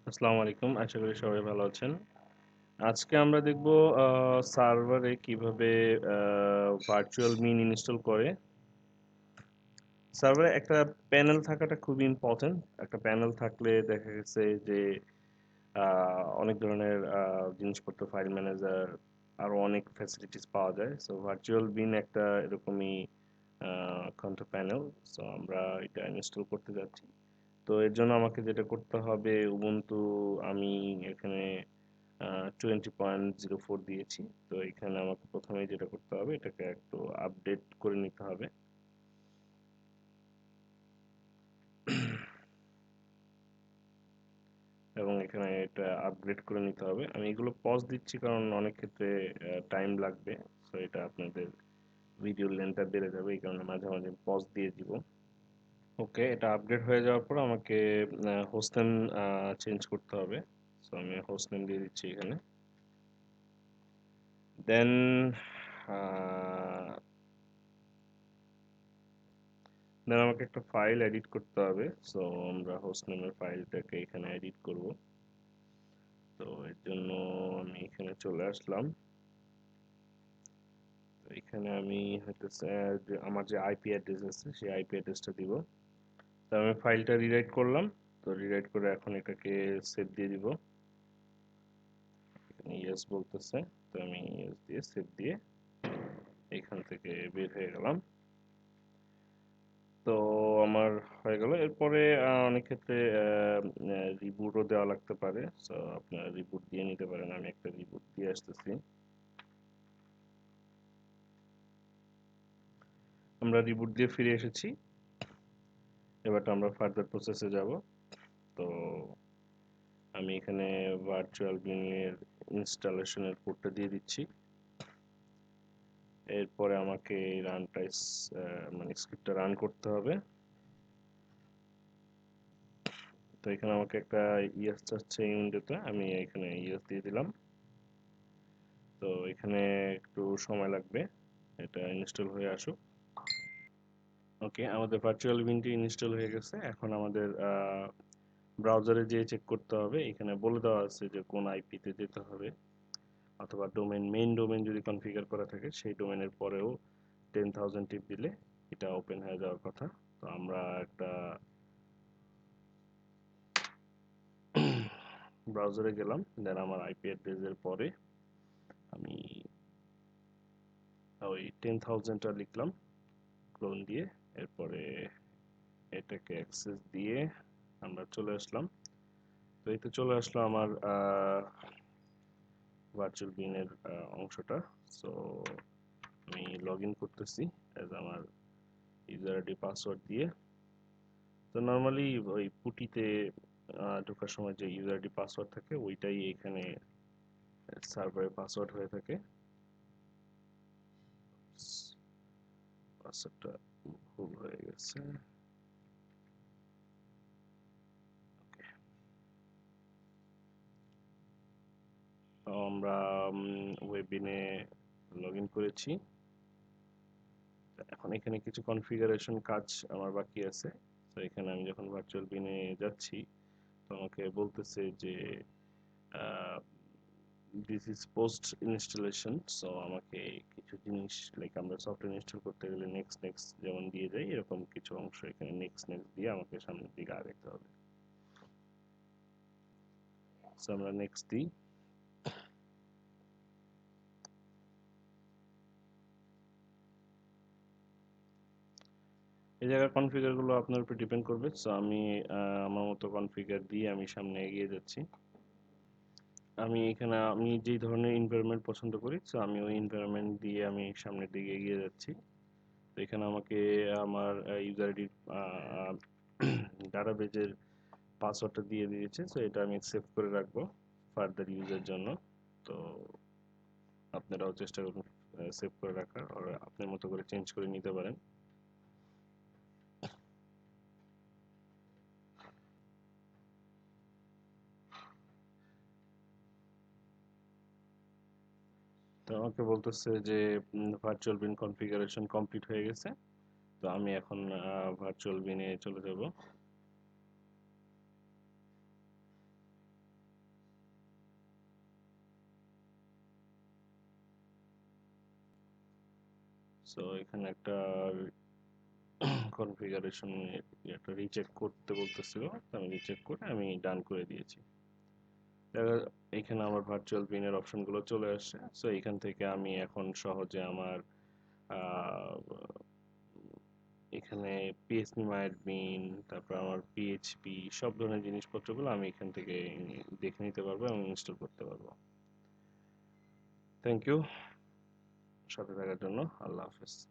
আসসালামু আলাইকুম। আশা করি সবাই ভালো আছেন। আজকে আমরা দেখব সার্ভারে কিভাবে ভার্চুয়াল মিন ইনস্টল করে। সার্ভারে একটা প্যানেল থাকাটা খুবই ইম্পর্টেন্ট। একটা প্যানেল থাকলে দেখা গেছে যে অনেক ধরনের জিনিসপত্র, ফাইল ম্যানেজার, আরো অনেক ফ্যাসিলিটিস পাওয়া যায়। সো ভার্চুয়াল বিন একটা এরকমই কন্ট্রোল প্যানেল। সো আমরা এটা ইনস্টল করতে যাচ্ছি। তো এর জন্য আমাকে যেটা করতে হবে, উবুন্টু আমি এখানে 20.04 দিয়েছি। তো এখানে আমাকে প্রথমে যেটা করতে হবে, এটাকে একটু আপডেট করে নিতে হবে। এবং এখানে এটা আপগ্রেড করে নিতে হবে। আমি এগুলো পজ দিচ্ছি কারণ অনেক ক্ষেত্রে টাইম লাগবে। সো এটা আপনাদের ভিডিও লেন্থটা বেড়ে যাবে, এই কারণে মাঝে মাঝে পজ দিয়ে দিব। ওকে, এটা আপডেট হয়ে যাওয়ার পর আমাকে হোস্ট নেম চেঞ্জ করতে হবে। সো আমি হোস্ট নেম দিয়ে দিচ্ছি এখানে। দেন আমাকে একটা ফাইল এডিট করতে হবে। সো আমরা হোস্ট নেমের ফাইলটাকে এখানে এডিট করব। তো এর জন্য আমি এখানে চলে আসলাম। তো এখানে আমি হয়তো আমার যে আইপি অ্যাড্রেস আছে সেই আইপি অ্যাড্রেসটা দিব। তো আমি ফাইলটা রিরাইট করলাম। তো রিরাইট করে এখন এটাকে সেভ দিয়ে দিব। এখানে ইয়েস বলতেছে, তো আমি ইয়েস দিয়ে সেভ দিয়ে এখান থেকে বের হয়ে গেলাম। তো আমার হয়ে গেল। এরপরে অনেক ক্ষেত্রে রিবুটও দেওয়া লাগতে পারে। সো আপনারা রিবুট দিয়ে নিতে পারেন। আমি একটা রিবুট দিয়ে আসতেছি। আমরা রিবুট দিয়ে ফিরে এসেছি। এবার আমরা ফার্দার প্রসেসে যাব। তো আমি এখানে ভার্চুয়াল বিনের ইনস্টলেশনের কোডটা দিয়ে দিচ্ছি। এরপরে আমাকে রানটা মানে স্ক্রিপ্টটা রান করতে হবে। তো এখানে আমাকে একটা ইএস চাচ্ছে এই উইন্ডোতে, আমি এখানে ইএস দিয়ে দিলাম। তো এখানে একটু সময় লাগবে, এটা ইনস্টল হয়ে আসুক। ওকে, আমাদের ভার্চুয়াল বিনটি ইনস্টল হয়ে গেছে। এখন আমাদের ব্রাউজারে যেয়ে চেক করতে হবে। এখানে বলে দেওয়া আছে যে কোন আইপিতে যেতে হবে, অথবা ডোমেন, মেইন ডোমেন যদি কনফিগার করা থাকে সেই ডোমেনের পরেও 10,000 টিপ দিলে এটা ওপেন হয়ে যাওয়ার কথা। তো আমরা একটা ব্রাউজারে গেলাম, দেন আমার আইপি অ্যাড্রেসের পরে আমি ওই 10,000টা লিখলাম ক্লোন দিয়ে। এরপরে এটাকে অ্যাক্সেস দিয়ে আমরা চলে আসলাম। তো এই তো চলে আসলো আমার ভার্চুয়াল বিনের অংশটা। সো আমি লগ ইন করতেছি অ্যাজ আমার ইউজার আইডি পাসওয়ার্ড দিয়ে। তো নর্মালি ওই পুটিতে ঢোকার সময় যে ইউজার আইডি পাসওয়ার্ড থাকে ওইটাই এখানে সার্ভারের পাসওয়ার্ড হয়ে থাকে। পাসওয়ার্ডটা ভুল হয়ে গেছে। তো আমরা ওয়েবিনে লগ ইন করেছি। এখন এখানে কিছু কনফিগারেশন কাজ আমার বাকি আছে। তো এখানে আমি যখন ভার্চুয়াল বিনে যাচ্ছি, তো আমাকে বলতেছে যে this is post installation. So আমাকে কিছু জিনিস, লাইক আমরা সফটওয়্যার ইনস্টল করতে গেলে নেক্সট নেক্সট যেমন দিয়ে যাই, এরকম কিছু অংশ এখানে নেক্সট নেক্সট দিয়ে আমাকে সামনের দিকে আগাইতে হবে। সো আমরা নেক্সট দিই। এই জায়গার কনফিগার গুলো আপনার উপর ডিপেন্ড করবে। সো আমি আমার মতো কনফিগার দিয়ে আমি সামনে এগিয়ে যাচ্ছি। আমি এখানে আমি যেই ধরনের এনভায়রনমেন্ট পছন্দ করি, সো আমি ওই এনভায়রনমেন্ট দিয়ে আমি সামনের দিকে এগিয়ে যাচ্ছি। তো এখানে আমাকে আমার ইউজার আইডি ডাটাবেজের পাসওয়ার্ডটা দিয়ে দিয়েছে। সো এটা আমি সেভ করে রাখবো ফার্দার ইউজের জন্য। তো আপনারাও চেষ্টা করুন সেভ করে রাখার, আর আপনার মতো করে চেঞ্জ করে নিতে পারেন। তো আমাকে বলতেছে যে ভার্চুয়াল বিন কনফিগারেশন কমপ্লিট হয়ে গেছে। তো আমি এখন ভার্চুয়াল বিনে চলে যাব। সো এখানে একটা কনফিগারেশন একটা রিচেক করতে বলতেছিল, তো আমি রিচেক করে আমি ডান করে দিয়েছি। এখানে আমার ভার্চুয়াল বিনের অপশনগুলো চলে আসছে। সো এখান থেকে আমি এখন সহজে আমার আহ, এখানে পিএসপি মায়ের বিন, তারপর আমার পিএইচপি সব ধরনের জিনিসপত্রগুলো আমি এখান থেকে দেখে নিতে পারবো এবং ইনস্টল করতে পারবো। থ্যাংক ইউ সাথে থাকার জন্য। আল্লাহ হাফেজ।